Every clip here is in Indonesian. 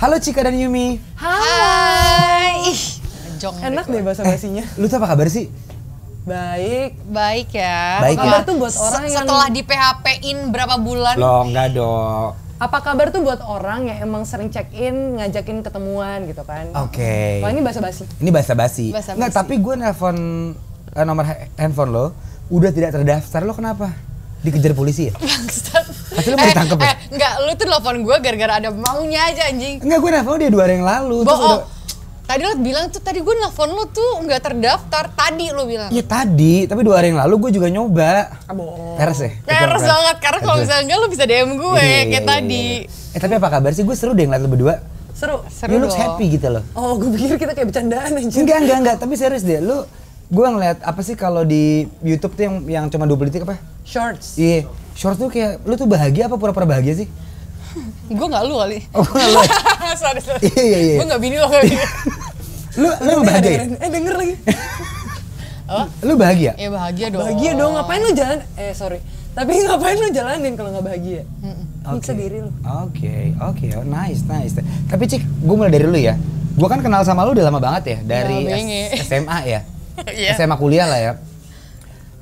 Halo Cika dan Yumi. Hai. Jong Enak deh bahasa basinya. Lu tuh apa kabar sih? Baik. Baik ya. Baik Kabar ya. tuh buat orang yang Setelah di PHP-in berapa bulan? Loh, enggak dong. apa kabar tuh buat orang yang emang sering check in, ngajakin ketemuan gitu kan. Oke. Kalau ini bahasa basi. Ini basa-basi. Basa-basi. Enggak, tapi gue nelpon nomor handphone lo udah tidak terdaftar. Lo kenapa? Dikejar polisi ya? Bangsat. Pasti lo mau ditangkep ya? Enggak, lu tuh telepon gue gara-gara ada maunya aja anjing. Enggak, gue nelpon dia 2 hari yang lalu. Terus Bohong. udah- Tadi lo bilang tuh, tadi gue nelfon lo tuh nggak terdaftar. Tadi lo bilang. Iya tadi, tapi 2 hari yang lalu gue juga nyoba. Bohong. Peres ya? Keres banget, karena kalau misalnya enggak lo bisa DM gue Iya, kayak iya, tadi. iya. Tapi apa kabar sih? Gue seru deh ngeliat lo berdua. Seru. Seru You looks dong. happy gitu loh. Oh, gue pikir kita kayak bercandaan aja. Enggak, tapi serius deh. Lu, gue ngeliat apa sih kalau di YouTube tuh yang cuma 2 detik apa? Shorts. Iya, short tuh kayak lu tuh bahagia apa pura-pura bahagia sih? Gue nggak lu kali. Oh, lu. sorry. Iya. Gue nggak bini lo kali. Lu emang bahagia ya? Denger lagi. Apa? Lu bahagia? Ya bahagia dong. Bahagia dong, ngapain lu jalan? Sorry. Tapi ngapain lu jalanin kalau nggak bahagia? Nyiksa diri lu. Oke, oh, nice. Tapi Cik, gue mulai dari lu ya. Gue kan kenal sama lu udah lama banget ya, dari Ya, benge. SMA ya. Iya. SMA kuliah lah ya.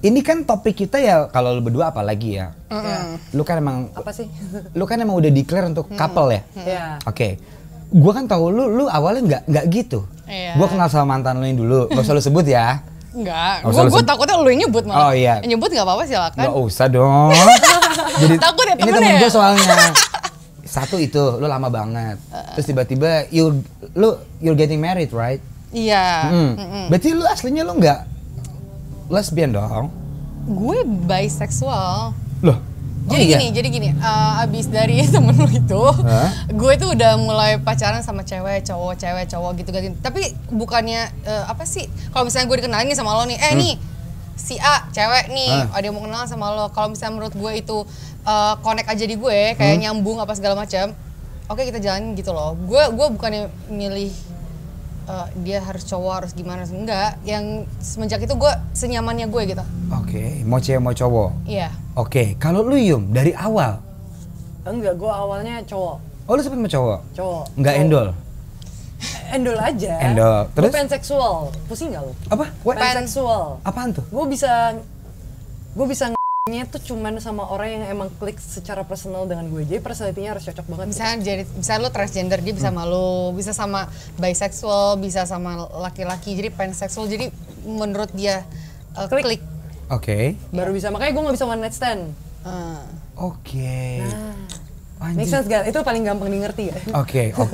Ini kan topik kita ya, kalau lu berdua apalagi ya. Lu kan emang Apa sih? lu kan emang udah declare untuk couple ya. Ya. Oke. Gua kan tahu lu awalnya nggak gitu. Iya. Gua kenal sama mantan lu yang dulu. Gak usah lu sebut ya. Enggak, Nggak usah lu gue sebut. takutnya lu yang nyebut malah. Oh, iya. Yang nyebut nggak apa-apa silakan. Gak usah dong. Jadi Takut ya ini temennya temen ya? gue soalnya. Satu itu, lu lama banget. Terus tiba-tiba you're getting married, right? Iya. Berarti lu aslinya lu nggak lesbian dong? Gue bisexual. Loh? Jadi gini, abis dari temen lu itu, Hah? gue tuh udah mulai pacaran sama cewek, cowok gitu. Tapi bukannya apa sih? Kalau misalnya gue dikenalin nih sama lo nih, nih si A cewek nih, ada yang mau kenal sama lo. Kalau misalnya menurut gue itu connect aja di gue, kayak nyambung apa segala macam. Oke, kita jalanin gitu loh. Gue bukannya milih dia harus cowok harus gimana, enggak. Yang semenjak itu gue senyamannya gue gitu. Oke, mau cewek mau cowok. Iya. Oke, kalau lu Yum dari awal, Enggak, gue awalnya cowok. oh lu sempet sama cowok? Cowok. Nggak Cowok. endol? Endol aja. Endol. Terus? Gue panseksual. Pusing gak lu? Apa? What? Panseksual. Apaan tuh? Gue bisa nya tuh cuman sama orang yang emang klik secara personal dengan gue. Jadi personality-nya harus cocok banget. Misalnya lo transgender, dia bisa sama lo, bisa sama bisexual, bisa sama laki-laki, jadi panseksual. Jadi menurut dia klik. Oke. Baru bisa, makanya gue gak bisa one night stand. Oke. Nah, make sense gak? Itu paling gampang di ngerti ya? Oke. Oh,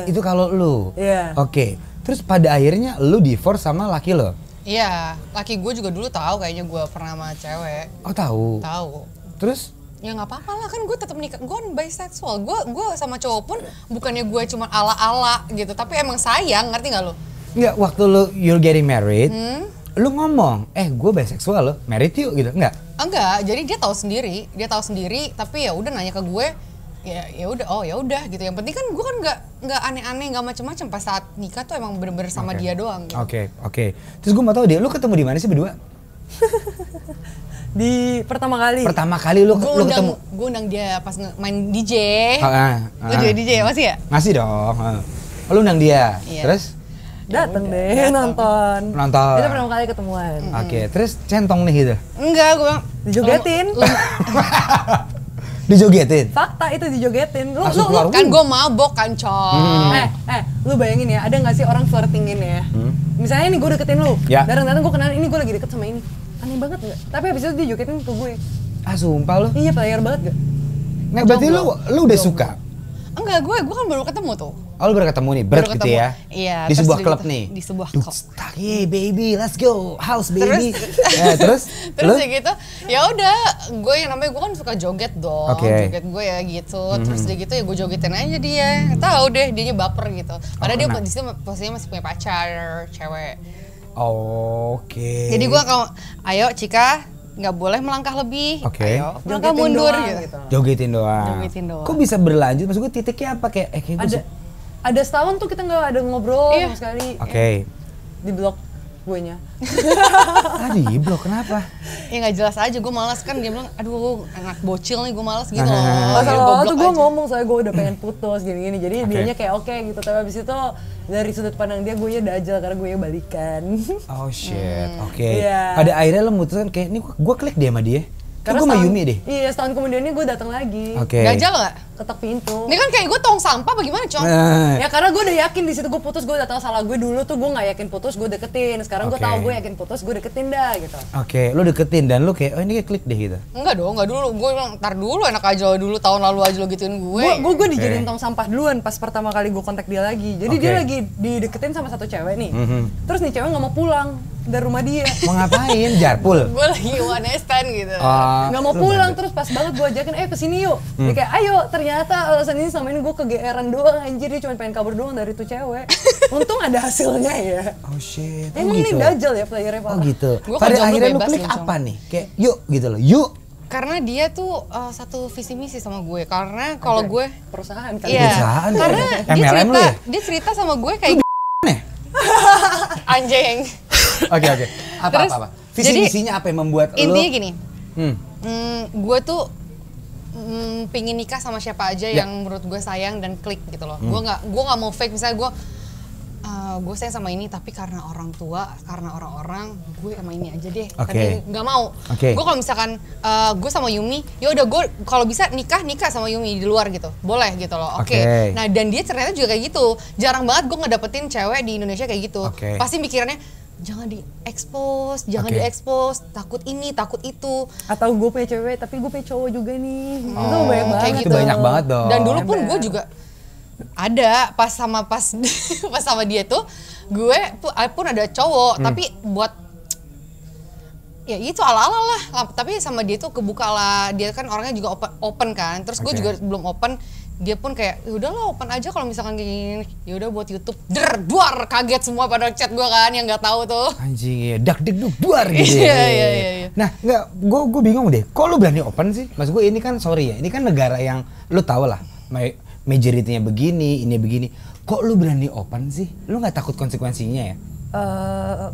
itu kalau lu. Iya. Oke. Terus pada akhirnya lu divorce sama laki lo? Iya, laki gue juga dulu tahu kayaknya gue pernah sama cewek. Oh tahu. Tahu. Terus? Ya nggak apa-apa lah, kan gue tetap nikah. Gue kan bisexual. Gue sama cowok pun bukannya gue cuma ala-ala gitu, tapi emang sayang, ngerti nggak lo? Enggak, waktu lu you're getting married, lu ngomong, gue bisexual lo, married yuk gitu, enggak? Enggak, jadi dia tahu sendiri, tapi ya udah nanya ke gue, ya udah, oh ya udah gitu. Yang penting kan gue kan nggak aneh-aneh, nggak macem-macem. Pas saat nikah tuh emang bener-bener sama dia doang. Gitu. Oke. Terus gue mau tahu deh, lu ketemu di mana sih berdua? Di pertama kali. Pertama kali lu ketemu? Gue undang dia pas main DJ. Lu juga DJ ya, masih ya? Ngasih dong. Lu undang dia, Iya. terus? Dateng deh nonton. Itu pertama kali ketemuan. Oke, terus centong nih gitu? Enggak, gue bilang Dijogetin. Dijogetin? Fakta itu dijogetin. Langsung keluar. kan gue mabok kan, coy. Lu bayangin ya, ada nggak sih orang flirtingin ya? Misalnya nih gue deketin lu, Ya. datang-datang gue kenal ini gue lagi deket sama ini. Aneh banget nggak? Tapi habis itu dia jogetin ke gue. Ah sumpah lu? Iya, player banget gak? Nah berarti lu udah suka? Enggak, gue kan baru ketemu tuh. Oh lu baru ketemu nih, berat gitu ya? Iya. Di terus sebuah udah klub gitu, nih? Di sebuah Duh, klub. hey baby, let's go, house baby. Terus? Terus Lu? ya gitu, ya udah, gue yang namanya gue kan suka joget dong, Oke. joget gue ya gitu. Terus dia gitu ya gue jogetin aja dia, tahu deh dianya baper gitu. Padahal dia di situ posisinya masih punya pacar cewek. Oke. Jadi gue kalau, ayo Cika, nggak boleh melangkah lebih, Oke. ayo melangkah Jogetin mundur doang, gitu. Jogetin doang. Jogetin doang. Kok bisa berlanjut? Maksud gue titiknya apa kayak kayak gue Ada setahun tuh kita nggak ada ngobrol Iya. sama sekali. Oke. Di blok. guenya. Di blok kenapa? Ya nggak jelas aja, gue malas kan. Dia bilang, aduh anak bocil nih, gue malas gitu loh. Masalah tuh gue ngomong, soalnya gue udah pengen putus gini-gini. Jadi dianya kayak oke gitu, tapi abis itu dari sudut pandang dia, gue ya dajal karena gue ya balikan. Oh shit, oke. Pada akhirnya lo mutusin kayak, ini gue klik deh sama dia. Karena gue sama Yumi deh. Iya, setahun kemudiannya gue datang lagi. Dajal nggak? Ketok pintu. Ini kan kayak gue tong sampah bagaimana, Cong? Ya karena gue udah yakin di situ gue putus, gue udah tahu salah gue dulu tuh gue nggak yakin putus, gue deketin. Sekarang gue tahu gue yakin putus, gue deketin dah gitu. Oke, lo deketin dan lo kayak, oh ini kayak klik deh gitu. Enggak dong, enggak dulu. Gue bilang, ntar dulu enak aja dulu, tahun lalu aja lo gituin gue. Gue dijadiin tong sampah duluan pas pertama kali gue kontak dia lagi. Jadi dia lagi dideketin sama satu cewek nih. Terus nih cewek nggak mau pulang dari rumah dia. Mau ngapain? Jarpul? Gue lagi one night stand gitu. Nggak mau pulang, terus pas banget gue ajakin, kesini yuk. Dia kayak, ayo, ternyata alasan ini selama ini gue kegeeran doang, anjir, dia cuma pengen kabur doang dari tuh cewek. Untung ada hasilnya ya. Oh shit. Emang ini dajal ya playernya Pak? Oh gitu. Pada akhirnya lu klik apa nih? Kayak yuk gitu loh, yuk. Karena dia tuh satu visi misi sama gue. Karena kalau gue perusahaan kan. Iya. Perusahaan. Karena dia cerita sama gue kayak anjing. Oke. Apa? Visi misinya apa yang membuat lu? Intinya gini. Gue tuh pingin nikah sama siapa aja yang menurut gue sayang dan klik gitu loh. Gue nggak mau fake, misalnya gue sayang sama ini tapi karena orang tua, karena orang-orang, gue sama ini aja deh. Tapi nggak mau. Gue kalau misalkan gue sama Yumi, ya udah gue kalau bisa nikah sama Yumi di luar gitu, boleh gitu loh. Oke. Nah dan dia ternyata juga kayak gitu. Jarang banget gue ngedapetin cewek di Indonesia kayak gitu. Pasti mikirannya jangan diekspos, takut ini, takut itu. Atau gue punya cewek tapi gue punya cowok juga nih. Itu banyak banget. Itu banyak banget dong. Dan dulu pun gue juga ada pas sama dia tuh, gue pun ada cowok, tapi buat ya itu ala-ala lah. Tapi sama dia tuh kebuka lah, dia kan orangnya juga open kan. Terus gue juga belum open, dia pun kayak udahlah open aja kalau misalkan kayak gini. Ya udah buat YouTube, duar kaget semua pada chat gue kan yang nggak tahu tuh. Anjing ya, dak duar gitu. Iya. Nah nggak, gue bingung deh. Kok lu berani open sih? Mas gue ini kan sorry ya, ini kan negara yang lu tahu lah. Majority-nya begini, ini begini. Kok lu berani open sih? Lu nggak takut konsekuensinya ya?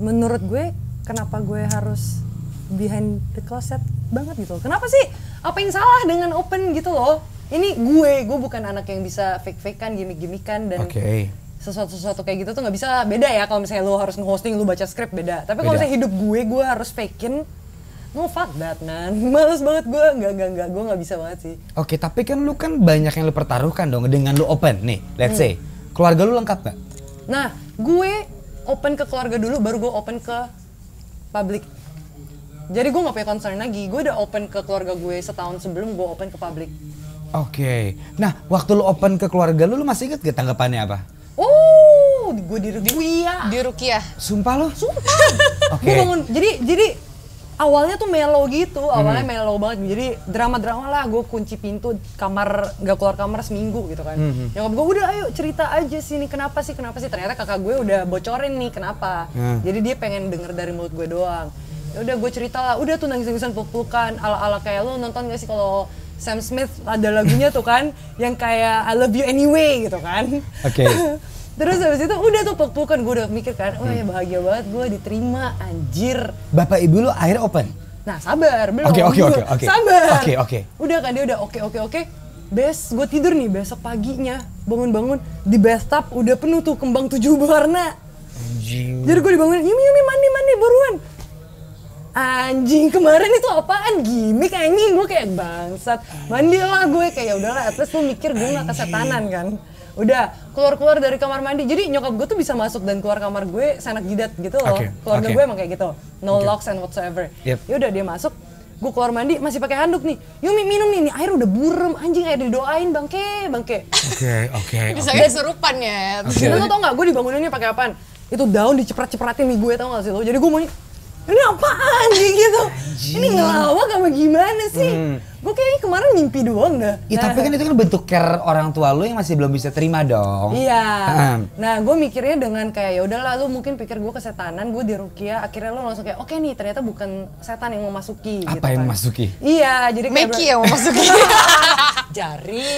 Menurut gue, kenapa gue harus behind the closet banget gitu? Kenapa sih? Apa yang salah dengan open gitu loh? Ini gue bukan anak yang bisa fake-fakean, gimmick-gimmickan dan sesuatu kayak gitu tuh nggak bisa. Beda ya kalau misalnya lu harus nge-hosting, lu baca skrip beda. Tapi kalau misalnya hidup gue harus fakein. No fuck that man, males banget gue, enggak, gue gak bisa banget sih. Oke, tapi kan lu kan banyak yang lu pertaruhkan dong dengan lu open nih, let's say. Keluarga lu lengkap gak? Nah, gue open ke keluarga dulu, baru gue open ke public. Jadi gue gak punya concern lagi, gue udah open ke keluarga gue setahun sebelum gue open ke public. Oke, nah waktu lu open ke keluarga lu masih inget gak tanggapannya apa? Oh, gue di Rukiah. Sumpah lu? Sumpah. Gue bangun, jadi awalnya tuh mellow gitu, awalnya mellow banget. Jadi drama-drama lah, gue kunci pintu kamar, gak keluar kamar seminggu gitu kan. Nyokap gue udah ayo cerita aja sih nih, kenapa sih. Ternyata kakak gue udah bocorin nih kenapa. Jadi dia pengen denger dari mulut gue doang. Ya udah gue cerita lah, udah tuh nangis-nangisan peluk-pelukan ala-ala kayak lo nonton gak sih kalau Sam Smith ada lagunya tuh kan, yang kayak I love you anyway gitu kan. Terus habis itu udah tuh peluk-pelukan, gue udah mikir kan, wah ya bahagia banget gue diterima, anjir. Bapak ibu lu akhirnya open? Nah sabar, belum. Oke. Sabar. Oke. Udah kan dia udah oke. Gue tidur nih besok paginya, bangun-bangun di bathtub udah penuh tuh kembang 7 warna. Anjing. Jadi gue dibangunin, Yumi mandi buruan. Anjing, kemarin itu apaan? Gimik anjing, gue kayak bangsat. Mandilah gue kayak udahlah, at least lu mikir gue gak kesetanan kan. Udah keluar dari kamar mandi, jadi nyokap gue tuh bisa masuk dan keluar kamar gue senak jidat gitu loh. Keluarga gue emang kayak gitu, no locks and whatsoever. Ya udah dia masuk, gue keluar mandi masih pakai handuk nih. Yumi minum nih, air udah burem, anjing air didoain bangke. Oke. Bisa kesurupan ya. Lo tau nggak gue dibanguninnya pakai apaan? Itu daun diceprat-cepratin nih gue, tau nggak sih lo? Jadi gue mau ini apaan gitu? Ini ngelawak apa gimana sih? Gue kayaknya kemarin mimpi doang dah. Ya, tapi kan itu kan bentuk care orang tua lu yang masih belum bisa terima dong. Iya. Nah gue mikirnya dengan kayak ya udahlah lu mungkin pikir gue kesetanan, gue di Rukiah, akhirnya lu langsung kayak oke nih ternyata bukan setan yang mau masuki. Apa gitu yang kan. memasuki? Iya, jadi kayak Meki yang mau masuki. Jari.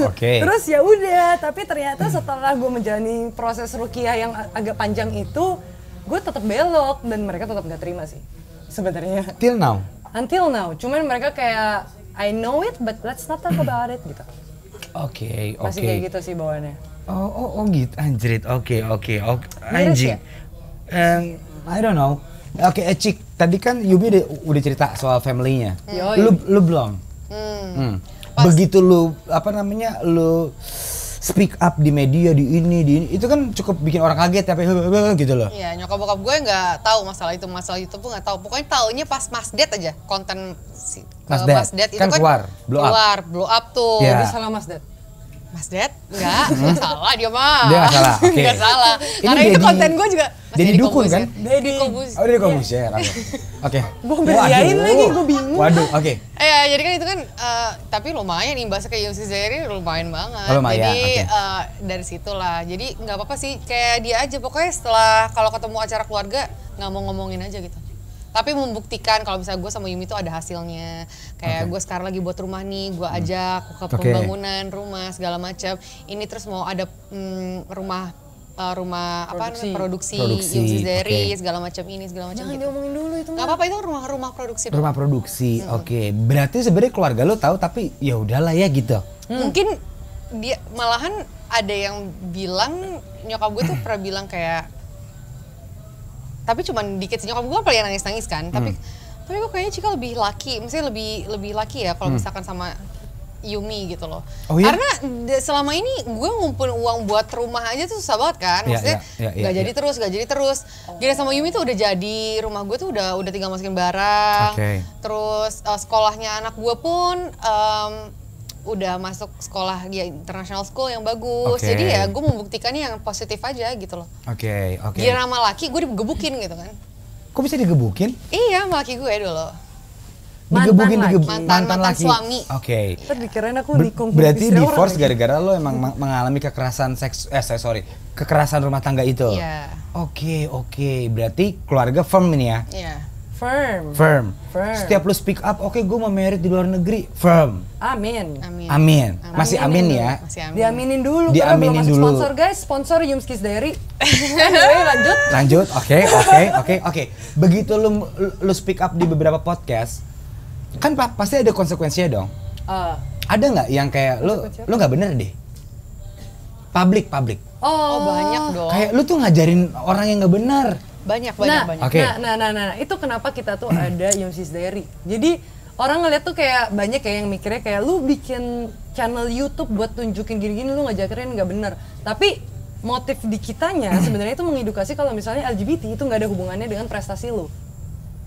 Oke. Terus ya udah, tapi ternyata setelah gue menjalani proses Rukiah yang agak panjang itu, gue tetap belok dan mereka tetap nggak terima sih sebenarnya. Till now. Until now, cuman mereka kayak I know it but let's not talk about it gitu. Oke. Masih kayak gitu sih bawaannya. Oh gitu, anjrit. Oke. Miris Anjing. ya? I don't know. Oke, Cik, tadi kan Yumi udah cerita soal family-nya. Yoi. Lu belum. Begitu lu lu speak up di media di ini itu kan cukup bikin orang kaget tapi gitu loh. Iya, nyokap bokap gue nggak tahu masalah YouTube gue nggak tahu. Pokoknya taunya pas Mas Ded aja konten Mas Ded itu kan keluar, blow up tuh. Iya. Jadi salah Mas Ded. Mas Ded? Enggak salah dia mah. Dia nggak salah. Oke. Nggak salah. Ini Karena itu Deddy- konten gue juga. Deddy Dukun kan? Deddy. Oh, dia Kobusier. Oke. Gue beriain lagi, gue bingung. Waduh, oke. Jadi kan itu kan tapi lumayan imbasnya kayak Yumsi Zeri lumayan banget. Oh, lumayan, Jadi oke. dari situlah. Jadi nggak apa-apa sih kayak dia aja pokoknya setelah kalau ketemu acara keluarga nggak mau ngomongin aja gitu. Tapi membuktikan kalau misalnya gue sama Yumi itu ada hasilnya. Kayak gue sekarang lagi buat rumah nih, gue ajak ke pembangunan rumah segala macam. Ini terus mau ada rumah produksi Yumsi Zeri segala macam ini segala macam Jangan gitu. diomongin dulu itu. Gak apa-apa itu rumah produksi. Rumah produksi. Oke. Berarti sebenarnya keluarga lu tahu tapi ya udahlah ya gitu. Mungkin dia malahan ada yang bilang nyokap gue tuh pernah bilang kayak tapi cuman dikit sih nyokap gue paling nangis kan tapi gue kayaknya Cika lebih laki maksudnya lebih laki ya kalau misalkan sama Yumi gitu loh. Oh, iya? Karena selama ini gue ngumpulin uang buat rumah aja tuh susah banget kan. Maksudnya gak jadi terus. Gini sama Yumi tuh udah jadi, rumah gue tuh udah tinggal masukin barang. Oke. Terus sekolahnya anak gue pun udah masuk sekolah dia international school yang bagus. Oke. Jadi ya gue membuktikannya yang positif aja gitu loh. Oke. Gila sama laki gue digebukin gitu kan. Kok bisa digebukin? Iya sama laki gue dulu. Mantan laki. Suami. Oke. Ntar dikirain aku Berarti istri orang divorce lagi. gara-gara lo emang mengalami kekerasan kekerasan rumah tangga itu. Iya. Oke. Berarti keluarga firm ini ya. Iya. Firm. Setiap lu speak up, oke gue mau married di luar negeri, firm. Amin. Masih amin ya. Masih amin. Diaminin dulu. Diaminin karena belum masuk dulu. Sponsor guys, sponsor Yumskis Diary. Anyway, lanjut. Oke. Begitu lu speak up di beberapa podcast, kan pasti ada konsekuensinya dong. Ada nggak yang kayak lu nggak bener deh? Public. Oh banyak dong. Kayak lu tuh ngajarin orang yang nggak benar. Banyak. Oke. Nah, itu kenapa kita tuh ada Yumskis Diary. Jadi orang ngeliat tuh kayak banyak kayak yang mikirnya kayak lu bikin channel YouTube buat tunjukin gini-gini lu ngajarin nggak bener. Tapi motif di kitanya sebenarnya itu mengedukasi kalau misalnya LGBT itu nggak ada hubungannya dengan prestasi lu.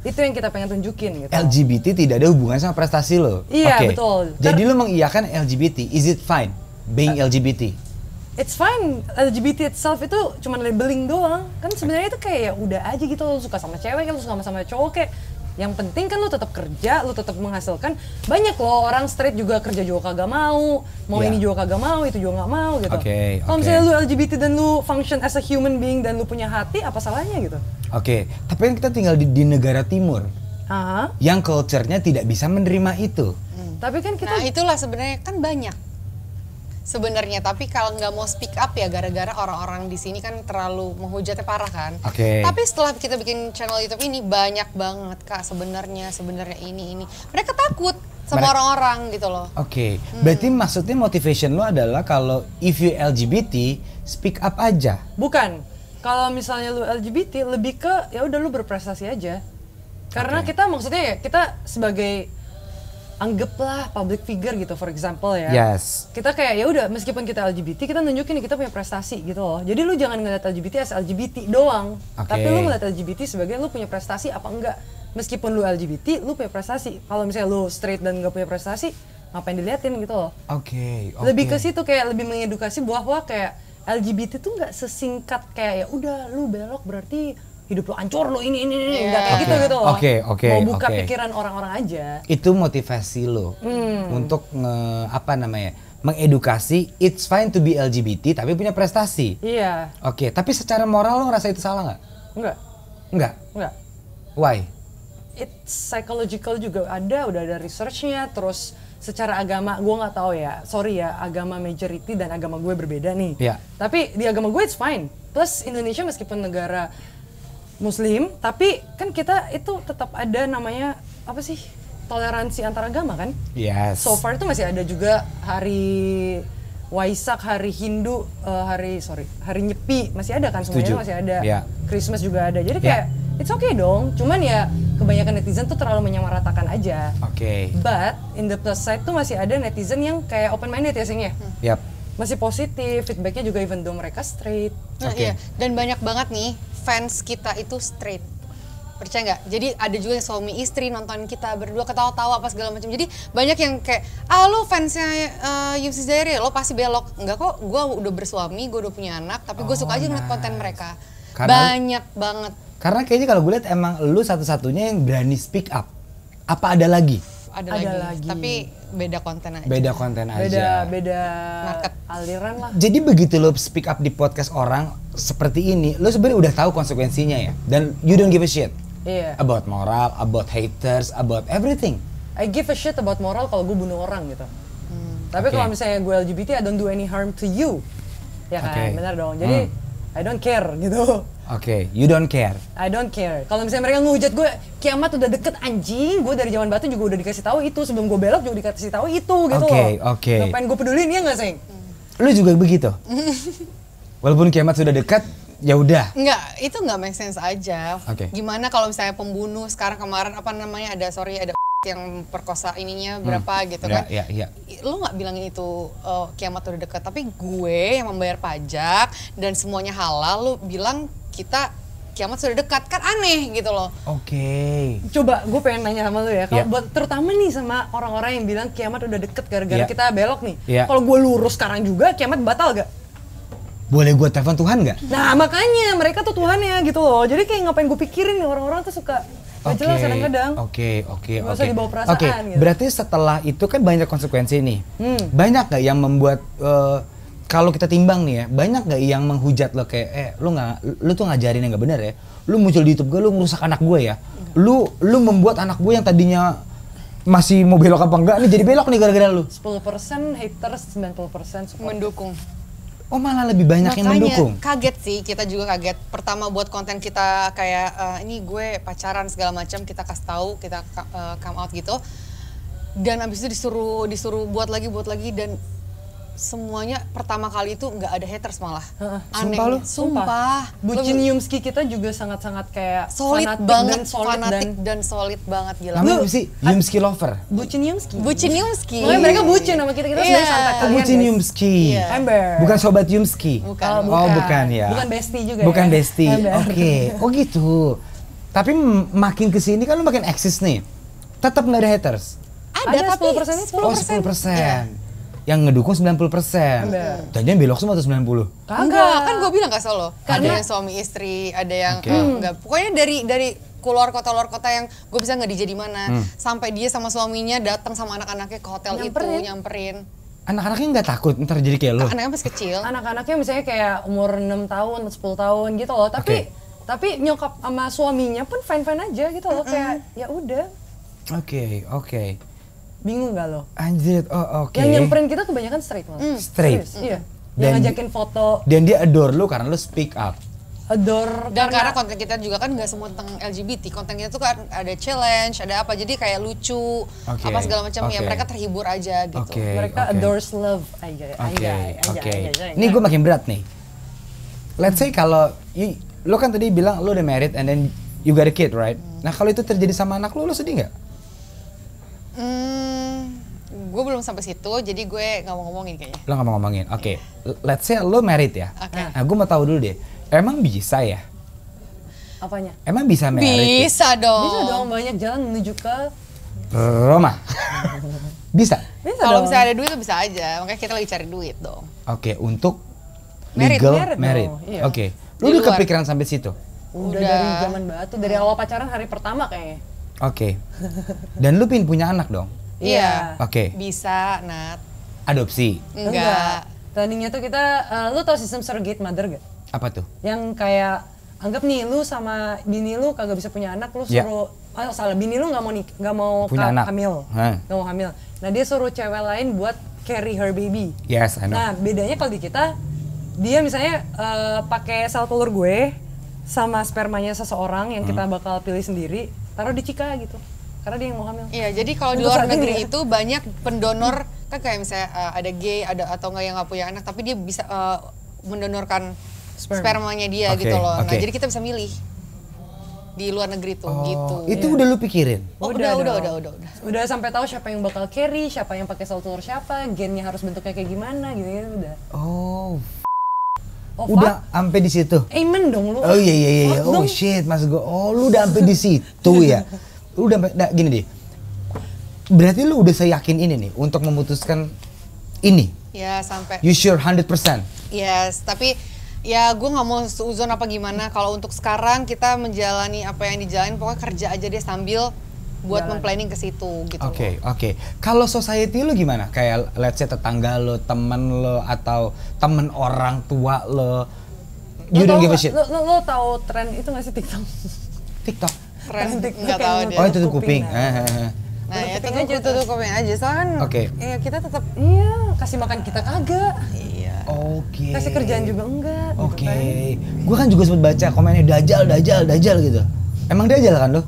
Itu yang kita pengen tunjukin gitu. LGBT tidak ada hubungan sama prestasi lo. Iya, Oke. betul. Jadi lu mengiyakan LGBT. Is it fine being LGBT? It's fine, LGBT itself itu cuma labeling doang. Kan sebenarnya itu kayak ya udah aja gitu, lu suka sama cewek, lu suka sama cowok kayak yang penting kan lu tetap kerja, lu tetap menghasilkan. Banyak loh orang straight juga kerja juga kagak mau Yeah. ini juga kagak mau, itu juga nggak mau gitu. Oke. Kalau misalnya lu LGBT dan lu function as a human being dan lu punya hati, apa salahnya gitu? Oke. Tapi kan kita tinggal di negara timur Aha. yang culture-nya tidak bisa menerima itu. Tapi kan kita Nah itulah sebenarnya kan banyak. Sebenarnya tapi kalau nggak mau speak up ya gara-gara orang-orang di sini kan terlalu menghujatnya parah kan. Oke. Tapi setelah kita bikin channel YouTube ini banyak banget Kak sebenarnya ini. Mereka takut sama orang-orang gitu loh. Oke. Berarti maksudnya motivation lo adalah kalau if you LGBT speak up aja. bukan. Kalau misalnya lu LGBT lebih ke ya udah lu berprestasi aja. Karena kita maksudnya ya kita sebagai anggaplah public figure gitu for example ya. Yes. Kita kayak ya udah meskipun kita LGBT kita nunjukin kita punya prestasi gitu loh. Jadi lu jangan ngeliat LGBT as LGBT doang. Oke. Tapi lu ngeliat LGBT sebagai lu punya prestasi apa enggak. Meskipun lu LGBT lu punya prestasi. Kalau misalnya lu straight dan nggak punya prestasi ngapain diliatin gitu loh. Oke. Lebih ke situ kayak lebih mengedukasi bahwa kayak LGBT tuh nggak sesingkat kayak ya udah lu belok berarti hidup lu hancur lu ini nggak kayak gitu gitu loh. Oke. Mau buka Oke. pikiran orang-orang aja. Itu motivasi lo untuk mengedukasi it's fine to be LGBT tapi punya prestasi. Iya. Oke, tapi secara moral lo ngerasa itu salah nggak? Enggak. Nggak. Why? It's psychological juga ada, udah ada researchnya. Terus secara agama gue nggak tahu ya, sorry ya, agama majority dan agama gue berbeda nih. Iya. Tapi di agama gue it's fine. Plus Indonesia meskipun negara Muslim, tapi kan kita itu tetap ada namanya apa sih? Toleransi antar agama kan? Yes. So far itu masih ada juga hari Waisak, hari Hindu, hari Nyepi masih ada kan, semuanya masih ada. Yeah. Christmas juga ada. Jadi kayak it's okay dong. Cuman ya kebanyakan netizen tuh terlalu menyamaratakan aja. Oke. But in the plus side tuh masih ada netizen yang kayak open minded ya Sing ya. Yap. Masih positif, feedbacknya juga even though mereka straight. Nah, iya. Dan banyak banget nih fans kita itu straight. Percaya nggak? Jadi ada juga yang suami istri nonton kita berdua ketawa-tawa apa segala macam. Jadi banyak yang kayak, lu fansnya Yumsy Zaire, lo pasti belok. Enggak kok, gue udah bersuami, gue udah punya anak, tapi gue suka aja ngeliat konten mereka. Banyak banget. Karena kayaknya kalau gue lihat emang lu satu-satunya yang berani speak up. Apa ada lagi? Ada lagi. Tapi beda konten aja. Beda konten aja. Beda market, aliran lah. Jadi begitu lo speak up di podcast orang seperti ini, lo sebenarnya udah tahu konsekuensinya ya. Dan you don't give a shit. Iya. About moral, about haters, about everything. I give a shit about moral kalau gue bunuh orang gitu. Tapi kalau misalnya gue LGBT, I don't do any harm to you. Ya kan, benar dong. Jadi I don't care gitu. Oke, you don't care. I don't care. Kalau misalnya mereka ngehujat gue, kiamat udah deket anjing. Gue dari zaman batu juga udah dikasih tahu itu. Sebelum gue belok juga dikasih tahu itu gitu loh. Oke. Ngapain gue pedulin ya nggak Seng? Lu juga begitu. Walaupun kiamat sudah dekat, ya udah. Enggak, itu nggak make sense aja. Oke. Gimana kalau misalnya pembunuh sekarang kemarin apa namanya ada yang perkosa ininya berapa gitu kan? Iya. Lo nggak bilangin itu kiamat udah dekat, tapi gue yang membayar pajak dan semuanya halal, lo bilang kita kiamat sudah dekat, kan aneh gitu loh. Oke. Coba gue pengen nanya sama lo ya, kalau buat terutama nih sama orang-orang yang bilang kiamat udah deket gara-gara kita belok nih. Kalau gue lurus sekarang juga kiamat batal gak? Boleh gue telepon Tuhan gak? Nah makanya mereka tuh Tuhannya gitu loh. Jadi kayak ngapain gue pikirin nih orang-orang tuh suka gak jelas kadang-kadang. Oke. Gak usah dibawa perasaan gitu. Berarti setelah itu kan banyak konsekuensi nih. Banyak gak yang membuat kalau kita timbang nih ya, banyak gak yang menghujat lo kayak, lu tuh ngajarin yang gak bener ya. Lu muncul di YouTube gue, lu merusak anak gue ya. Lu membuat anak gue yang tadinya masih mau belok apa enggak nih jadi belok nih gara-gara lu. 10% haters, 90% support. Mendukung. Oh malah lebih banyak yang mendukung. Kaget sih, kita juga kaget. Pertama buat konten kita kayak ini gue pacaran segala macam, kita kasih tahu, kita come out gitu. Dan abis itu disuruh buat lagi dan semuanya pertama kali itu nggak ada haters malah. Aneh. Sumpah lu? Sumpah. Bucin Yumsky kita juga sangat-sangat kayak solid banget, fanatik dan solid banget gila. Namanya sih Yumsky lover. Bucin Yumsky. Makanya mereka bucin sama kita sebenarnya santai kalian. Bucin Yumsky. Ember. Bukan sobat Yumsky. Bukan. Oh bukan ya. Bukan bestie juga bukan ya. Bestie. Oke. Oh gitu. Tapi makin kesini kan lu makin eksis nih. Tetap nggak ada haters. Ada tapi 10%. Oh 10%. Yang ngedukung 90%. Jangan belok semua atau 90? Enggak, kan gue bilang gak solo. Ada yang suami istri, ada yang enggak. Pokoknya dari luar kota yang gue bisa nggak DJ di mana, sampai dia sama suaminya datang sama anak-anaknya ke hotel nyamperin. Anak-anaknya nggak takut ntar jadi kayak lo? Anaknya masih kecil. Anak-anaknya misalnya kayak umur 6 tahun, 10 tahun gitu loh. Tapi nyokap sama suaminya pun fine-fine aja gitu loh. Kayak ya udah. Oke. Bingung gak lo? Anjir, oke. Yang nyamperin kita kebanyakan straight malah. Straight? Iya. Yang ngajakin foto. Dan dia adore lu karena lu speak up. Adore. Dan karena konten kita juga kan nggak semua tentang LGBT. Konten kita tuh kan ada challenge, ada apa. Jadi kayak lucu, apa segala macam ya. Mereka terhibur aja gitu. Mereka adores love aja. Ini gue makin berat nih. Let's say kalau lu kan tadi bilang lu udah married and then you got a kid, right? Nah kalau itu terjadi sama anak lu sedih nggak? Gue belum sampai situ, jadi gue nggak mau ngomongin kayaknya. Lo nggak mau ngomongin, oke. Let's say lo married ya. Nah, gue mau tahu dulu deh. Emang bisa ya? Apanya? Emang bisa married? Bisa dong. Bisa dong, banyak jalan menuju ke Roma. Bisa? Kalau misalnya ada duit tuh bisa aja. Makanya kita lagi cari duit dong. Oke, untuk married. Married. Iya. Oke. Lu udah kepikiran sampai situ? Udah dari zaman batu, dari awal pacaran hari pertama kayaknya. Oke. Dan lu pengen punya anak dong? Iya. Oke. Bisa, Nat. Adopsi? Enggak. Tadinya tuh kita, lu tau sistem surrogate mother gak? Apa tuh? Yang kayak, anggap nih lu sama bini lu kagak bisa punya anak, lu suruh, bini lu nggak mau punya anak. hamil, nggak mau hamil. Nah dia suruh cewek lain buat carry her baby. Yes, I know. Nah bedanya kalau di kita, dia misalnya pakai sel telur gue, sama spermanya seseorang yang kita bakal pilih sendiri, taruh di Cika gitu. Karena dia yang mau hamil. Iya, jadi kalau di luar negeri itu banyak pendonor, kan kayak misalnya ada gay, ada atau enggak yang nggak punya anak, tapi dia bisa mendonorkan spermanya dia gitu loh. Nah, jadi kita bisa milih di luar negeri tuh gitu. Itu udah lu pikirin? Udah. Udah sampai tahu siapa yang bakal carry, siapa yang pakai sel telur siapa, gennya harus bentuknya kayak gimana gitu udah. Udah sampai di situ. Amen dong lu. Oh iya. Oh shit, Mas Go. Oh, lu udah sampai di situ ya. Lu udah gini deh. Berarti lu udah seyakin ini nih untuk memutuskan ini. Ya, sampai. You sure 100%? Yes, tapi ya gue nggak mau seuzon apa gimana. Kalau untuk sekarang kita menjalani apa yang dijalani, pokoknya kerja aja deh sambil buat memplanning ke situ gitu. Oke. Kalau society lu gimana? Kayak let's say tetangga lo, temen lo, atau temen orang tua lo. You don't give a shit. Lo tahu tren itu nggak sih TikTok? Tren nggak tahu dia. Oh, itu tuh kuping. Nah, ya tutup kuping aja. Soalnya kan ya kita tetap kasih makan kita kagak. Iya. Oke. Kasih kerjaan juga enggak. Oke. Gue kan juga sempat baca komennya Dajjal gitu. Emang Dajjal kan lo?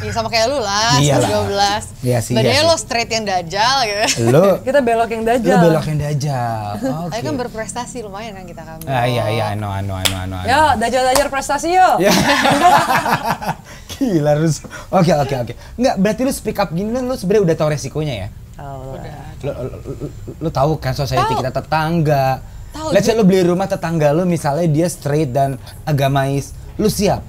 Iya sama kayak lu lah, 12. Iya sih. Badannya lo straight yang Dajjal gitu. Kita belok yang Dajjal. Lu belok yang Dajjal. Tapi kan berprestasi lumayan kan kita kan. Iya, I know. Ya, Dajjal prestasi yo. Gila Rus. Oke. Enggak, berarti lu speak up gini kan lu sebenarnya udah tahu resikonya ya? Lu tahu kan society kita tetangga. Let's say lu beli rumah tetangga lu misalnya dia straight dan agamais. Lu siap?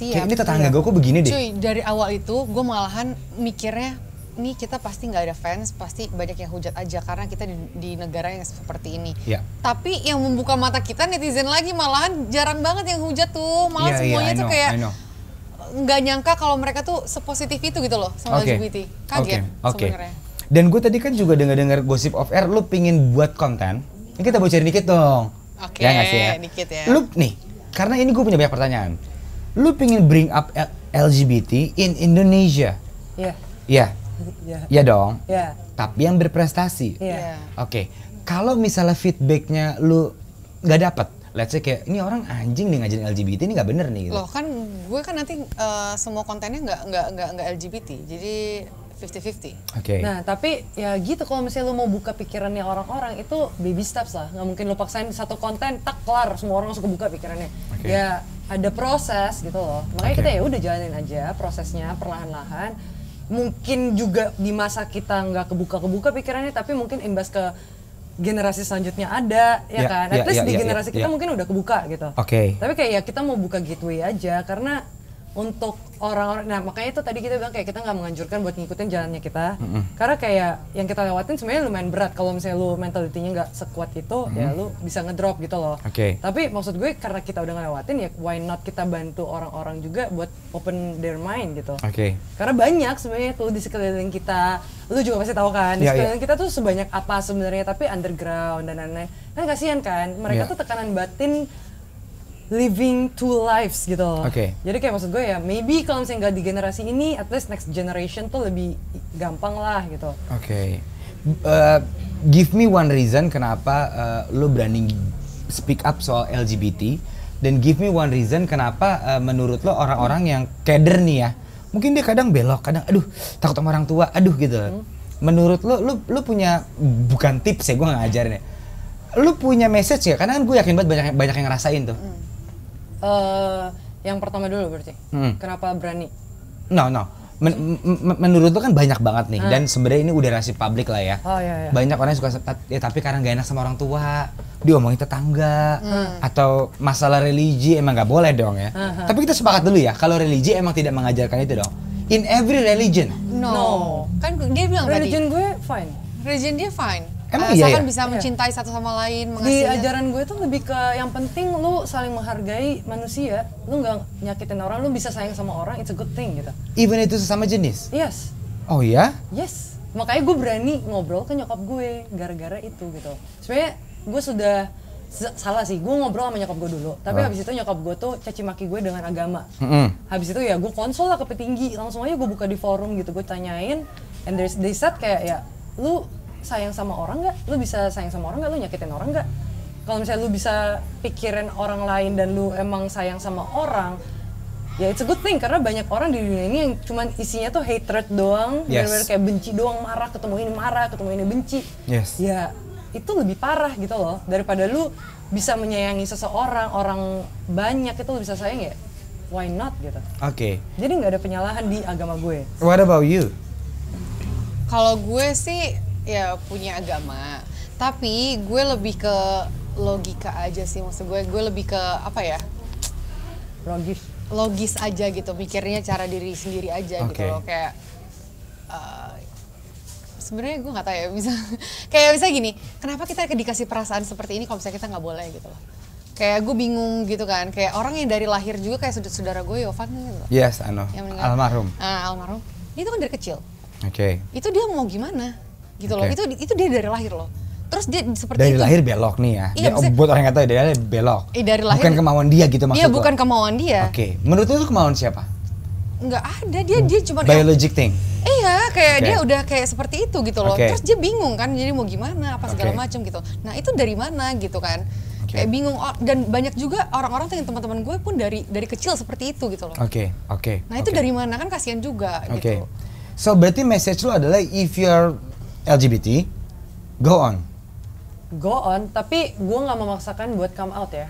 Kayak ini tetangga gue kok begini deh. Cuy, dari awal itu gue malahan mikirnya nih kita pasti nggak ada fans, pasti banyak yang hujat aja karena kita di negara yang seperti ini. Yeah. Tapi yang membuka mata kita netizen lagi malahan jarang banget yang hujat tuh. Malah semuanya tuh kayak nggak nyangka kalau mereka tuh sepositif itu gitu loh sama LGBT. Kaget sebenarnya. Dan gue tadi kan juga dengar gosip off air, lu pingin buat konten. Ini kita bocorin dikit dong. Oke, ya nggak sih ya? Dikit ya. Lu nih, karena ini gue punya banyak pertanyaan. Lu pingin bring up LGBT in Indonesia? Iya. Iya. Iya dong. Iya. Tapi yang berprestasi. Iya. Oke. Kalau misalnya feedbacknya lu nggak dapet, let's say kayak ini orang anjing nih ngajarin LGBT ini nggak bener nih. Gitu. Loh kan gue kan nanti semua kontennya nggak LGBT, jadi 50-50. Oke. Nah tapi ya gitu kalau misalnya lu mau buka pikirannya orang-orang itu baby steps lah. Nggak mungkin lu paksain satu konten tak kelar semua orang langsung kebuka pikirannya. Ya ada proses gitu loh. Makanya kita ya udah jalanin aja prosesnya perlahan-lahan. Mungkin juga di masa kita nggak kebuka pikirannya, tapi mungkin imbas ke generasi selanjutnya ada, ya kan? At least di generasi kita mungkin udah kebuka gitu. Tapi kayak ya kita mau buka gateway aja karena untuk orang-orang, nah makanya itu tadi kita bilang kayak kita nggak menganjurkan buat ngikutin jalannya kita, karena kayak yang kita lewatin sebenarnya lumayan berat. Kalau misalnya lu mentalitinya nggak sekuat itu, ya lu bisa ngedrop gitu loh. Tapi maksud gue karena kita udah ngelewatin ya why not kita bantu orang-orang juga buat open their mind gitu. Karena banyak sebenarnya tuh di sekeliling kita, lu juga pasti tahu kan, di sekeliling kita tuh sebanyak apa sebenarnya tapi underground dan lain-lain. Kan kasihan kan, mereka tuh tekanan batin living two lives gitu loh. Jadi kayak maksud gue ya maybe kalau misalnya nggak di generasi ini, at least next generation tuh lebih gampang lah gitu. Give me one reason kenapa lo berani speak up soal LGBT, dan give me one reason kenapa menurut lo orang-orang yang keder nih ya, mungkin dia kadang belok, kadang aduh takut sama orang tua, aduh gitu. Menurut lo punya, bukan tips ya, gue nggak ngajarin ya, lo punya message ya, karena kan gue yakin banget banyak yang ngerasain tuh. Yang pertama dulu berarti, kenapa berani? Menurut lo kan banyak banget nih, dan sebenarnya ini udah rahasia publik lah ya. Banyak orang yang suka ya, tapi karena gak enak sama orang tua, diomongin tetangga, atau masalah religi emang gak boleh dong ya. Tapi kita sepakat dulu ya, kalau religi emang tidak mengajarkan itu dong. In every religion. No. Kan dia bilang religion tadi. Religion gue fine. Religion dia fine. Emang iya kan bisa mencintai satu sama lain, mengasihi. Di ajaran gue tuh lebih ke yang penting lu saling menghargai manusia, lu nggak nyakitin orang, lu bisa sayang sama orang, it's a good thing gitu. Even itu sesama jenis? Yes. Oh ya? Yes. Makanya gue berani ngobrol ke nyokap gue gara-gara itu gitu. Sebenarnya gue sudah salah sih, gue ngobrol sama nyokap gue dulu, tapi habis itu nyokap gue tuh caci maki gue dengan agama. Habis itu ya gue konsul lah ke petinggi, langsung aja gue buka di forum gitu, gue tanyain, and they said kayak ya lu sayang sama orang nggak? Lu bisa sayang sama orang nggak? Lu nyakitin orang nggak? kalau misalnya lu bisa pikirin orang lain dan lu emang sayang sama orang, ya it's a good thing karena banyak orang di dunia ini yang cuman isinya tuh hatred doang, bener-bener kayak benci doang, ketemu ini benci. Yes. Ya itu lebih parah gitu loh daripada lu bisa menyayangi seseorang, orang banyak itu lu bisa sayang ya. Why not gitu. Oke. Jadi nggak ada penyalahan di agama gue. What about you? Kalau gue sih ya punya agama, tapi gue lebih ke logika aja sih, maksud gue lebih ke apa ya? Logis aja gitu, mikirnya cara diri sendiri aja gitu loh, kayak sebenarnya gue nggak tahu ya bisa gini, kenapa kita dikasih perasaan seperti ini kalau misalnya kita nggak boleh gitu loh. Kayak gue bingung gitu kan, kayak orang yang dari lahir juga kayak saudara gue Yovan gitu loh. Yes, I know. Almarhum. Almarhum. Itu kan dari kecil. Oke. Itu dia mau gimana gitu loh. Itu dia dari lahir loh. Terus dia seperti dari itu. Lahir belok nih ya. Iya, buat orang yang tahu dari lahir belok. Dari lahir. Bukan kemauan dia gitu maksudnya. Iya, bukan kemauan dia. Oke. Menurut lu itu kemauan siapa? Nggak ada, dia cuma biologic thing. Iya, kayak dia udah kayak seperti itu gitu loh. Terus dia bingung kan, jadi mau gimana apa segala macam gitu. Nah, itu dari mana gitu kan. Kayak bingung, dan banyak juga orang-orang yang teman-teman gue pun dari kecil seperti itu gitu loh. Oke. Nah, itu dari mana kan, kasihan juga gitu. So berarti message lu adalah if you're LGBT, go on. Go on, tapi gue nggak memaksakan buat come out ya.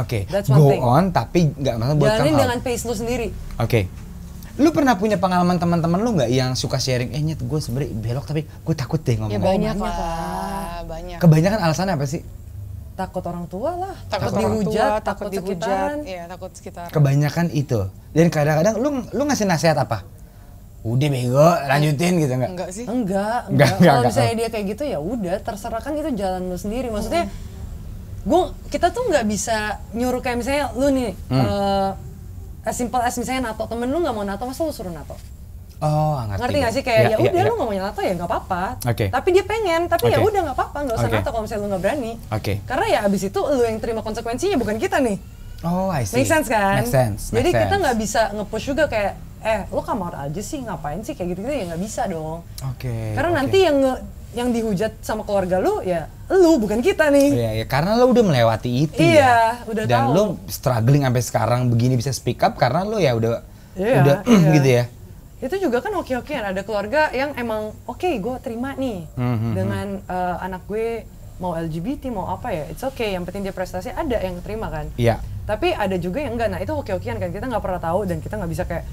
Oke. Go on, tapi nggak maksudnya buat come out. Jalanin dengan pace lu sendiri. Oke. Lu pernah punya pengalaman teman-teman lu nggak yang suka sharing? Nyet, gue sebenarnya belok tapi gue takut deh ngomong. Ya banyak lah. Kebanyakan alasannya apa sih? Takut orang tua lah, takut dihujat, takut dihujat, ya takut sekitar. Kebanyakan itu. Dan kadang-kadang lu ngasih nasihat apa? Udah bego, lanjutin gitu enggak? Enggak sih. Enggak. Kalau misalnya dia kayak gitu ya udah, terserah, kan itu jalan lu sendiri. Maksudnya kita tuh nggak bisa nyuruh kayak misalnya lu nih as simple as misalnya NATO, temen lu nggak mau NATO, masa lu suruh NATO? Oh, ngerti nggak sih, kayak ya udah lu nggak mau NATO ya nggak apa-apa. Tapi dia pengen, tapi ya udah nggak apa-apa, nggak usah NATO kalau misalnya lu nggak berani. Karena ya abis itu lu yang terima konsekuensinya, bukan kita nih. Oh, I see. Make sense kan? Make sense. Jadi kita nggak bisa nge-push juga kayak lu come out aja sih, ngapain sih kayak gitu-gitu, ya nggak bisa dong. Karena nanti yang dihujat sama keluarga lu ya lu, bukan kita nih. Iya, karena lu udah melewati itu. Iya, udah tahu. Dan lu struggling sampai sekarang begini bisa speak up karena lu ya udah gitu ya. Itu juga kan oke-okean, ada keluarga yang emang oke, gue terima nih dengan anak gue mau LGBT mau apa ya, it's okay, yang penting dia prestasi, ada yang terima kan. Iya. Tapi ada juga yang enggak, nah itu oke-okean kan, kita nggak pernah tahu dan kita nggak bisa kayak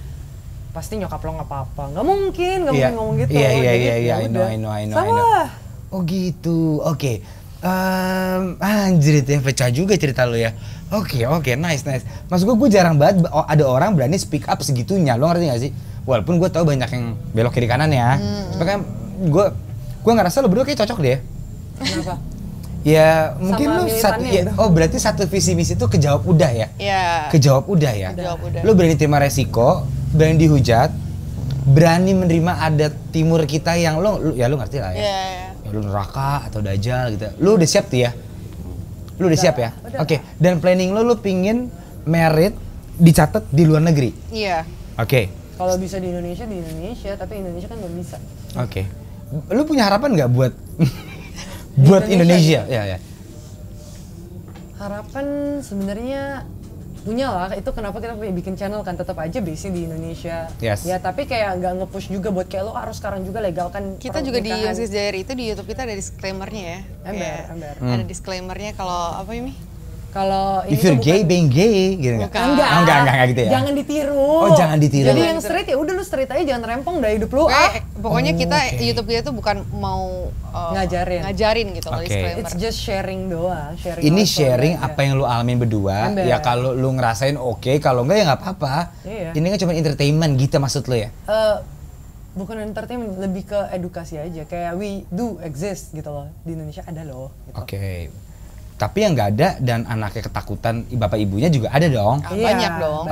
pasti nyokap lo nggak apa-apa, nggak mungkin ngomong gitu. Iya, I know. Salah. Oh gitu, oke. Anjir, itu yang pecah juga cerita lo ya. Oke, nice. Maksud gue jarang banget ada orang berani speak up segitunya, lo ngerti gak sih? Walaupun gue tahu banyak yang belok kiri kanan ya. Tapi kan gue ngerasa lo berdua kayak cocok deh. Kenapa? Ya mungkin lu berarti satu visi misi itu kejawab udah ya? Iya. Kejawab udah ya? Udah. Lu berani terima resiko, berani dihujat, berani menerima adat timur kita yang lu ngerti lah ya? Iya. Ya lu neraka atau dajjal gitu. Lu udah siap tuh ya? Lu udah siap ya? Oke. Dan planning lu pingin merit dicatat di luar negeri? Iya. Oke. Kalau bisa di Indonesia, tapi Indonesia kan belum bisa. Oke. Lu punya harapan nggak buat buat Indonesia? Ya. Harapan sebenarnya punya lah, itu kenapa kita bikin channel kan, tetap aja base di Indonesia. Yes. Ya tapi kayak nggak nge-push juga buat kayak lo harus sekarang juga legalkan. Kita juga di Yosis Diary itu di YouTube kita ada disclaimer-nya ya. Ember. Ada disclaimer-nya kalau apa ini? Kalau if you're gay, being gay gitu nggak? Enggak gitu ya? Jangan ditiru. Oh, jangan ditiru. Jadi yang straight ya udah lu straight aja, jangan rempong dah hidup lu. Pokoknya kita YouTube kita tuh bukan mau ngajarin gitu loh, disclaimer. It's just sharing doang. Ini sharing apa yang lu alamin berdua. Ya kalau lu ngerasain oke, kalau enggak ya nggak apa-apa. Ini kan cuma entertainment gitu maksud lu ya? Bukan entertainment, lebih ke edukasi aja. Kayak we do exist gitu loh. Di Indonesia ada loh. Gitu. Oke. Tapi yang nggak ada dan anaknya ketakutan, bapak ibunya juga ada dong. Banyak dong.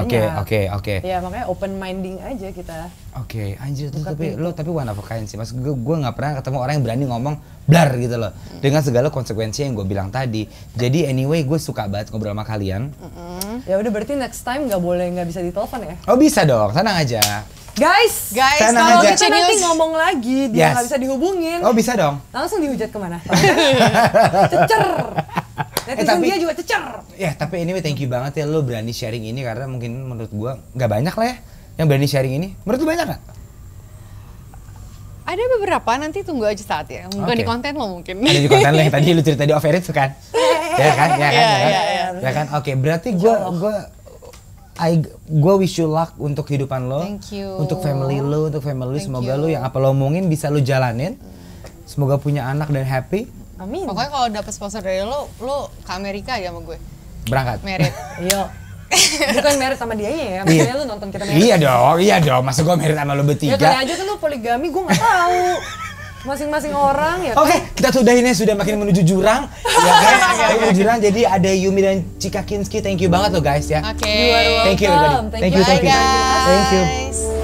Oke. Ya makanya open minding aja kita. Oke, anjir tuh, tapi one of a kind sih. Maksud gue nggak pernah ketemu orang yang berani ngomong blar gitu loh. Dengan segala konsekuensi yang gue bilang tadi. Jadi anyway, gue suka banget ngobrol sama kalian. Ya udah, berarti next time nggak bisa ditelepon ya? Oh bisa dong, tenang aja. Guys, kalau kita nanti ngomong lagi, dia nggak bisa dihubungin. Oh bisa dong. Langsung dihujat kemana? Cecer. Netizen dia juga cecer. Ya tapi anyway thank you banget ya lo berani sharing ini karena mungkin menurut gua nggak banyak lah ya yang berani sharing ini. Menurut lu banyak nggak? Ada beberapa, nanti tunggu aja saatnya. Bukan di konten lo mungkin. Ada di konten lo yang tadi lu cerita di off air itu kan? Ya kan? Ya kan? Oke, berarti gue wish you luck untuk kehidupan lo, Thank you. untuk family lo, semoga lo yang apa lo omongin bisa lo jalanin. Semoga punya anak dan happy. Amin. Pokoknya kalau dapet sponsor dari lo ke Amerika aja sama gue. Berangkat. Merit. Iya. Bukan merit sama dianya ya, maksudnya lu nonton kita merit. Iya dong, masa gue merit sama lo bertiga. Ya kali aja kan lu poligami, gue nggak tahu. Masing-masing orang ya. Oke, kita sudahin ya, sudah makin menuju jurang. Ya kan? Menuju jurang, jadi ada Yumi dan Cika Kinski. Thank you banget lo guys ya. Oke. You are welcome. Thank you everybody. Thank you. Bye guys. Thank you.